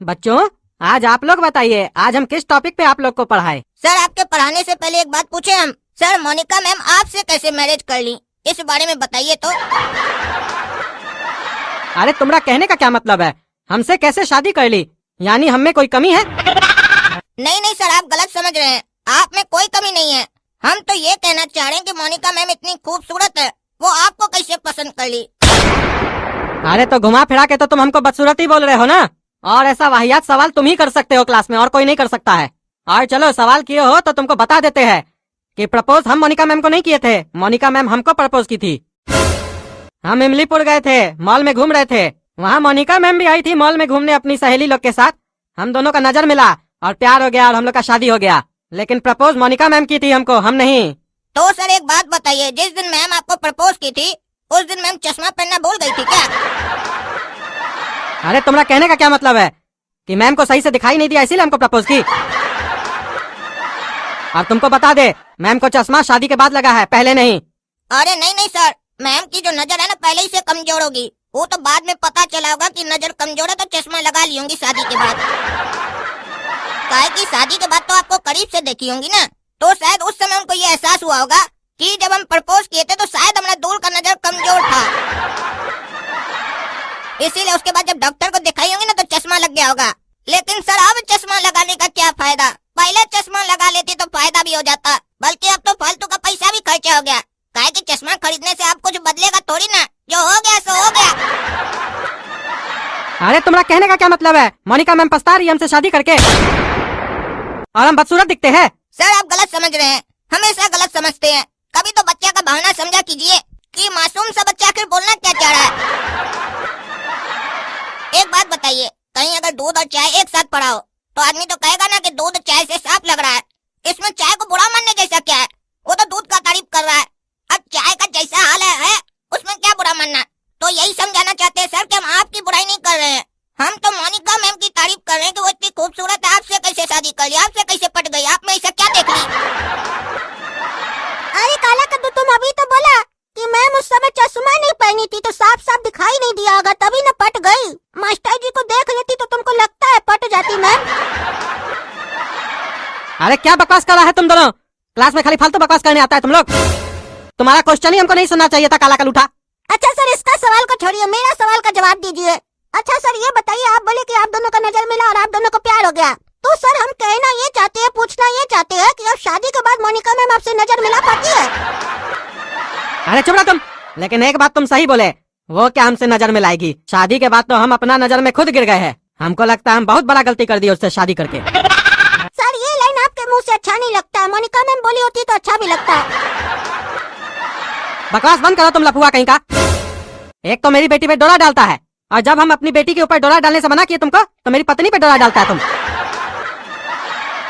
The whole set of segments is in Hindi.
बच्चों, आज आप लोग बताइए, आज हम किस टॉपिक पे आप लोग को पढ़ाए? सर, आपके पढ़ाने से पहले एक बात पूछे हम। सर, मोनिका मैम आपसे कैसे मैरिज कर ली, इस बारे में बताइए तो। अरे तुम्हारा कहने का क्या मतलब है? हमसे कैसे शादी कर ली? यानी हम में कोई कमी है? नहीं नहीं सर, आप गलत समझ रहे हैं। आप में कोई कमी नहीं है। हम तो ये कहना चाह रहे हैं कि मोनिका मैम इतनी खूबसूरत है, वो आपको कैसे पसंद कर ली। अरे तो घुमा फिरा के तो तुम हमको बदसूरत ही बोल रहे हो ना। और ऐसा वाहियात सवाल तुम ही कर सकते हो क्लास में, और कोई नहीं कर सकता है। और चलो, सवाल किए हो तो तुमको बता देते हैं कि प्रपोज हम मोनिका मैम को नहीं किए थे, मोनिका मैम हमको प्रपोज की थी। हम इमलीपुर गए थे, मॉल में घूम रहे थे, वहाँ मोनिका मैम भी आई थी मॉल में घूमने अपनी सहेली लोग के साथ। हम दोनों का नजर मिला और प्यार हो गया और हम लोग का शादी हो गया। लेकिन प्रपोज मोनिका मैम की थी हमको, हम नहीं। तो सर एक बात बताइए, जिस दिन मैम आपको प्रपोज की थी उस दिन मैम चश्मा पहनना भूल गई थी क्या? अरे तुम्हारा कहने का क्या मतलब है कि मैम को सही से दिखाई नहीं दिया इसीलिए हमको प्रपोज की? और तुमको बता दे, मैम को चश्मा शादी के बाद लगा है, पहले नहीं। अरे नहीं नहीं सर, मैम की जो नजर है ना पहले ही से कमजोर होगी। वो तो बाद में पता चला होगा कि नजर कमजोर है तो चश्मा लगा ली होंगी शादी के बाद। काहे कि शादी के बाद तो आपको करीब से देखी होंगी ना, तो शायद उस समय उनको ये एहसास हुआ होगा कि जब हम प्रपोज किए थे तो शायद हमारा दूर का नजर कमजोर था, इसीलिए उसके बाद जब डॉक्टर को दिखाई होंगी ना तो चश्मा लग गया होगा। लेकिन सर अब चश्मा लगाने का क्या फायदा? पहले चश्मा लगा लेती तो फायदा भी हो जाता, बल्कि अब तो फालतू का पैसा भी खर्चा हो गया। काहे कि चश्मा खरीदने से आप कुछ बदलेगा थोड़ी ना, जो हो गया सो हो गया। अरे तुम्हारा कहने का क्या मतलब है? मोनिका मैम पछता रही है हमसे शादी करके और हम बदसूरत दिखते हैं? सर आप गलत समझ रहे हैं, हमेशा गलत समझते हैं। कभी तो बच्चा का भावना समझा कीजिए कि मासूम सा बच्चा आखिर बोलना क्या चाह रहा है। एक बात बताइए, कहीं अगर दूध और चाय एक साथ पड़ा हो तो आदमी तो कहेगा ना कि दूध चाय से साफ लग रहा है। इसमें चाय को बुरा मानने जैसा क्या है? वो तो दूध का तारीफ कर रहा है। अब चाय का जैसा हाल है उसमें क्या बुरा मानना? तो यही समझाना चाहते हैं सर कि हम आपकी बुराई नहीं कर रहे हैं, हम तो मोनिका मैम की तारीफ कर रहे हैं कि वो इतनी खूबसूरत है, आपसे कैसे शादी कर ली, आपसे कैसे पट गई, आप में ऐसा क्या देख ली? अरे काला कद्दू, तुम अभी तो बोला कि मैम उस समय चश्मा नहीं पहनी थी तो साफ साफ दिखाई नहीं दिया होगा, तभी न पट गई। मास्टर जी को देख लेती तो तुमको लगता है पट जाती मैम। अरे क्या बकवास कर रहा है तुम दोनों? क्लास में खाली फालतू बकवास करने आता है तुम लोग। तुम्हारा क्वेश्चन ही हमको नहीं सुनना चाहिए था, काला कलूठा। अच्छा सर, इसका सवाल को छोड़िए, मेरा सवाल का जवाब दीजिए। अच्छा सर ये बताइए, आप बोले कि आप दोनों का नजर मिला और आप दोनों को प्यार हो गया, तो सर हम कहना ये चाहते हैं, पूछना ये चाहते हैं कि अब शादी के बाद मोनिका मैम आपसे नजर मिला पाती है? अरे चुप रहो तुम। लेकिन एक बात तुम सही बोले, वो क्या हमसे नजर मिलाएगी? शादी के बाद तो हम अपना नजर में खुद गिर गए हैं। हमको लगता है हम बहुत बड़ा गलती कर दी उससे शादी करके। सर ये लाइन आपके मुंह से अच्छा नहीं लगता, मोनिका मैम बोली होती तो अच्छा भी लगता। बकवास बंद करो तुम लफुआ कहीं का। एक तो मेरी बेटी पे डोरा डालता है, और जब हम अपनी बेटी के ऊपर डोरा डालने से मना किए तुमको, तो मेरी पत्नी पे डोरा डालता है तुम।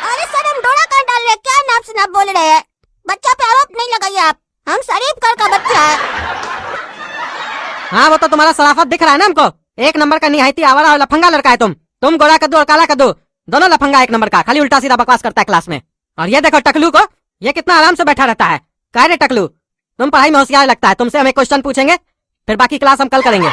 अरे सर हम डोरा कर डाल रहे, क्या नाप से नाप बोल रहे हैं? बच्चा पे आरोप नहीं लगाइए आप, हम शरीफ घर का बच्चा है। हाँ वो तो तुम्हारा सराफत दिख रहा है ना हमको। एक नंबर का निहायती आवारा और लफंगा लड़का है तुम गोरा कद्दू और काला कद्दू, दोनों लफंगा एक नंबर का, खाली उल्टा सीधा बकवास करता है क्लास में। और ये देखो टकलू को, ये कितना आराम से बैठा रहता है। कह रहे टकलू, तुम पढ़ाई में होशियार लगता है, तुमसे हमें क्वेश्चन पूछेंगे, फिर बाकी क्लास हम कल करेंगे।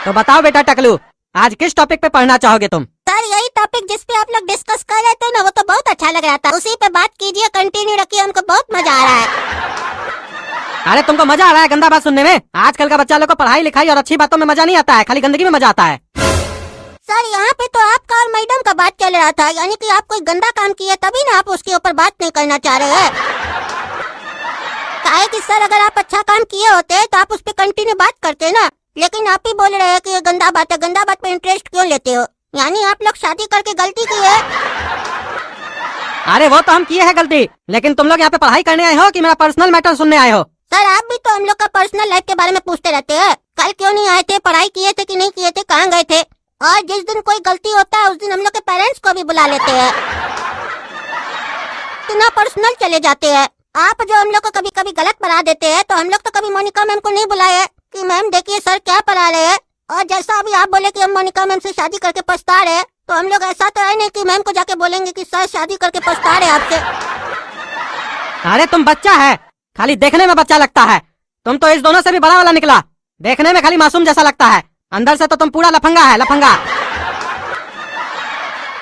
तो बताओ बेटा टकलू, आज किस टॉपिक पे पढ़ना चाहोगे तुम? सर यही टॉपिक जिस पे आप लोग डिस्कस कर रहे थे ना, वो तो बहुत अच्छा लग रहा था, उसी पे बात कीजिए, कंटिन्यू रखिए, हमको बहुत मजा आ रहा है। अरे तुमको मजा आ रहा है गंदा बात सुनने में? आजकल का बच्चा लोग को पढ़ाई लिखाई और अच्छी बातों में मजा नहीं आता है, खाली गंदगी में मजा आता है। सर यहाँ पे तो आपका और मैडम का बात चल रहा था, यानी कि आप कोई गंदा काम किया तभी ना आप उसके ऊपर बात नहीं करना चाह रहे हैं। काहे कि सर अगर आप अच्छा काम किए होते तो आप उस पे कंटिन्यू बात करते ना, लेकिन आप ही बोल रहे हैं कि ये गंदा बात है, गंदा बात पे इंटरेस्ट क्यों लेते हो? यानी आप लोग शादी करके गलती की है। अरे वो तो हम किए हैं गलती, लेकिन तुम लोग यहाँ पे पढ़ाई करने आए हो कि मेरा पर्सनल मैटर सुनने आए हो? सर आप भी तो हम लोग का पर्सनल लाइफ के बारे में पूछते रहते हैं। कल क्यों नहीं आए थे, पढ़ाई किए थे कि नहीं किए थे, कहाँ गए थे? और जिस दिन कोई गलती होता है उस दिन हम लोग के पेरेंट्स को भी बुला लेते हैं, इतना पर्सनल चले जाते हैं। आप जो हम लोग को कभी कभी गलत पढ़ा देते हैं, तो हम लोग तो कभी मोनिका मैम को नहीं बुलाए कि मैम देखिए सर क्या पढ़ा रहे हैं। और जैसा अभी आप बोले कि हम मोनिका मैम से शादी करके पछता रहे, तो हम लोग ऐसा तो है नहीं कि मैम को जाके बोलेंगे कि सर शादी करके पछता रहे आपसे। अरे तुम बच्चा है, खाली देखने में बच्चा लगता है। तुम तो इस दोनों से भी बड़ा वाला निकला, देखने में खाली मासूम जैसा लगता है, अंदर से तो तुम पूरा लफंगा है, लफंगा।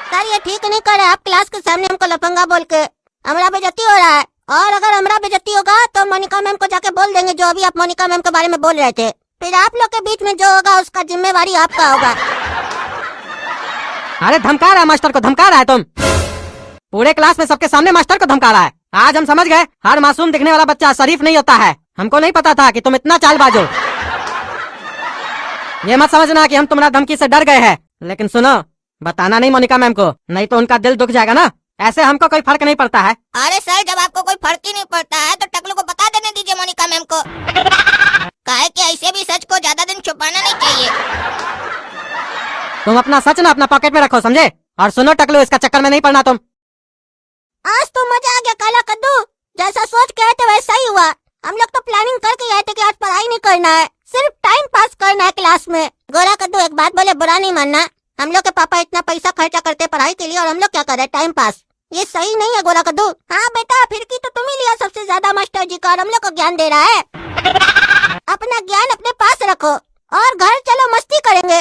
सर ये ठीक नहीं कर रहे आप क्लास के सामने हमको लफंगा बोल के। हमारा बेइज्जती हो रहा है, और अगर हमारा बेइज्जती होगा तो मोनिका मैम को जाके बोल देंगे जो अभी आप मोनिका मैम के बारे में बोल रहे थे। फिर आप लोग के बीच में जो होगा उसका जिम्मेवारी आपका होगा। अरे धमका रहा है मास्टर को, धमका रहा है तुम। पूरे क्लास में सबके सामने मास्टर को धमका रहा है। आज हम समझ गए हर मासूम दिखने वाला बच्चा शरीफ नहीं होता है। हमको नहीं पता था कि तुम इतना चालबाज हो। ये मत समझना कि हम तुम्हारा धमकी से डर गए हैं, लेकिन सुनो, बताना नहीं मोनिका मैम को, नहीं तो उनका दिल दुख जाएगा ना। ऐसे हमको कोई फर्क नहीं पड़ता है। अरे सर जब आपको कोई फर्क ही नहीं पड़ता है तो टकलू को बता देने दीजिए मोनिका मैम को। काहे कि ऐसे भी सच को ज्यादा दिन छुपाना नहीं चाहिए। तुम अपना सच ना अपना पॉकेट में रखो, समझे? और सुनो टकलू, इसका चक्कर में नहीं पड़ना तुम। आज तो मजा आ गया काला कद्दू, जैसा सोच के आए थे वैसा ही हुआ। हम लोग तो प्लानिंग करके आए थे कि आज पढ़ाई नहीं करना है, सिर्फ टाइम पास करना है क्लास में। गोरा कद्दू एक बात बोले बुरा नहीं मानना, हम लोग के पापा इतना पैसा खर्चा करते पढ़ाई के लिए और हम लोग क्या कर रहे हैं, टाइम पास। ये सही नहीं है गोरा कद्दू। हाँ बेटा, फिर की तो तुम ही लिया सबसे ज्यादा मास्टर जी का, और हम लोग को ज्ञान दे रहा है। अपना ज्ञान अपने पास रखो और घर चलो मस्ती करेंगे।